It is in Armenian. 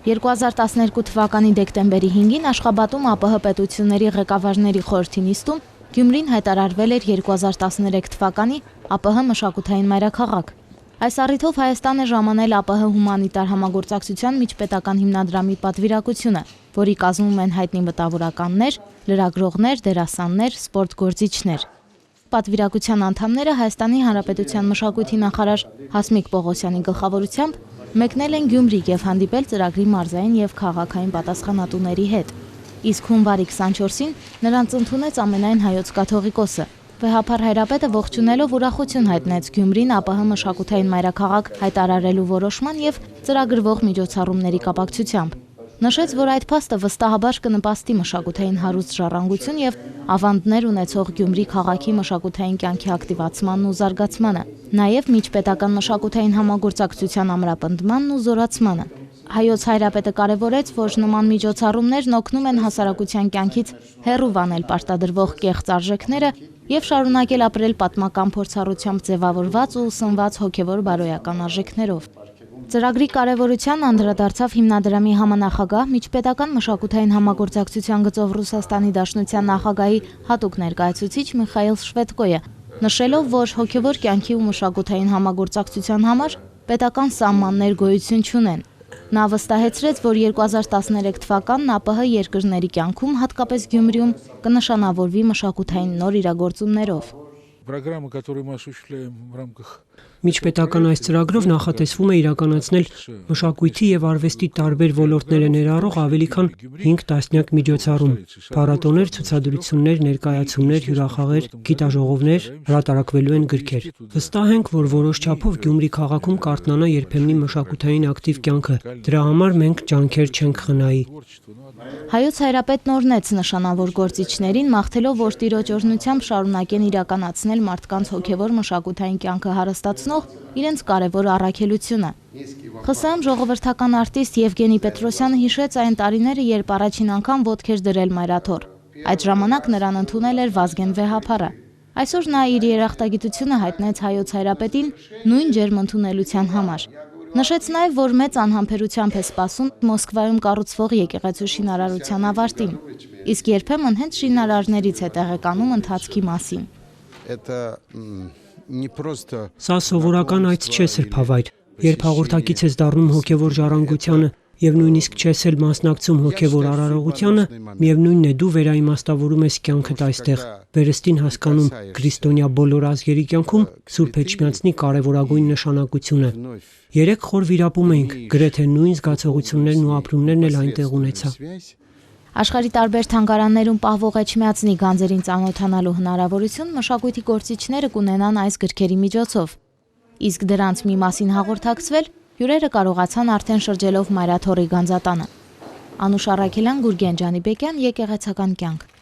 2012 թվականի դեկտեմբերի 5-ին Աշխաբադում ԱՊՀ պետությունների ղեկավարների խորհրդի նիստում Գյումրին հայտարարվել էր 2013 թվականի ԱՊՀ մշակութային մայրաքաղաք։ Այս առիթով Հայաստան է ժամանել ԱՊՀ հումանիտար համագործակցության միջպետական հիմնադրամի պատվիրակությունը, որի կազմում են հայտնի մտավորականներ, լրագրողներ, դերասաններ, սպորտգործիչներ։ Պատվիրակության անդամները Հայաստանի Հանրապետության մշակույթի նախարար Հասմիկ Պողոսյանի գլխավորությամբ մեկնել են Գյումրի եւ հանդիպել ծրագրի մարզային եւ քաղաքային պատասխանատուների հետ։ Իսկ հունվարի 24-ին նրանց ընդունեց ամենայն հայոց կաթողիկոսը։ Վեհափար Հայրապետը ողջունելով ուրախություն հայտնեց Գյումրին ԱՊՀ մշակութային մայրաքաղաք հայտարարելու որոշման եւ ծրագրվող միջոցառումների կապակցությամբ։ Նշեց, որ այդ փաստը վստահաբար կնպաստի մշակութային հարուստ ժառանգություն եւ ավանդներ ունեցող Գյումրի քաղաքի մշակութային կյանքի ակտիվացմանն ու զարգացմանը, նաեւ միջպետական մշակութային համագործակցության ամրապնդմանն ու զորացմանը։ Հայոց Հայրապետը կարևորեց, որ նման միջոցառումներն օգնում են հասարակության կյանքից հեռու վանել պարտադրվող կեղծ արժեքները եւ շարունակել ապրել պատմական փորձառությամբ ձևավորված ու ուսնված հոգեվոր բարոյական արժեքներով։ Ծրագրի կարևորության անդրադարձավ հիմնադրամի համանախագահ միջպետական մշակութային համագործակցության գծով Ռուսաստանի Դաշնության նախագահի հատուկ ներկայացուցիչ Միխայիլ Շվեդկոյը, նշելով, որ հոգեվոր կյանքի ու մշակութային համագործակցության համար պետական սահմաններ գոյություն չունեն։ Նա վստահեցրեց, որ 2013 թվականն ԱՊՀ երկրների կյանքում, հատկապես Գյումրիում, կնշանավորվի մշակութային նոր իրագործումներով։ Միջպետական այս ծրագրով նախատեսվում է իրականացնել մշակույթի եւ արվեստի տարբեր ոլորտները ներառող ավելի քան 5 տասնյակ միջոցառում, փառատոներ, ցուցադրություններ, ներկայացումներ, հյուրախաղեր, գիտաժողովներ, հրատարակվելու են գրքեր։ Վստահ ենք, որ որոշ չափով Գյումրի քաղաքում կարթնանա երբեմնի մշակութային ակտիվ կյանքը։ Դրա համար մենք ջանքեր չենք խնայի։ Հայոց Հայրապետն օրհնեց նշանավոր գործիչներին, մաղթելով, որ Տիրոջ օրհնությամբ շարունակեն իրականացնել մարդկանց հոգևոր մշակութային կյանքը հարստացնող իրենց կարևոր առաքելությունը։ ԽՍՀՄ ժողովրդական արտիստ Եվգենի Պետրոսյանը հիշեց այն տարիները, երբ առաջին անգամ ոտք էր դրել մայրաթոռ։ Այդ ժամանակ նրան ընդունել էր Վազգեն Վեհափարը։ Այսօր նա իր երախտագիտությունը հայտնեց Հայոց Հայրապետին նույն ջերմ ընդունելության համար։ Նշեց նաև, որ մեծ անհամբերությամբ է սպասում Մոսկվայում կառուցվող եկեղեցու շինարարության ավարտին, իսկ երբեմն հենց շինարարներից է տեղեկանում ընթացքի մասին։ Սա սովորական այց չէ սրբավայր, երբ հաղորդակից ես դառնում հոգևոր ժառանգությանը եւ նույնիսկ չես էլ մասնակցում հոգևոր արարողությանը, միևնույնն է դու վերաիմաստավորում ես կյանքդ այստեղ, վերստին հասկանում քրիստոնյա բոլոր ազգերի կյանքում Սուրբ Էջմիածնի կարևորագույն նշանակությունը։ Երեք խոր վիրապում էինք, գրեթե նույն զգացողություններն ու ապրումներն էլ այնտեղ ունեցա։ Աշխարհի տարբեր թանգարաններում պահվող Էջմիածնի գանձերին ծանոթանալու հնարավորություն մշակույթի գործիչները կունենան այս գրքերի միջոցով։ Իսկ դրանց մի մասին հաղորդակցվել հյուրերը կարողացան արդեն շրջելով մայրաթոռի գանձատանը։ Անուշ Առաքելյան, Գուրգեն Ջանիբեկյան, Եկեղեցական կյանք։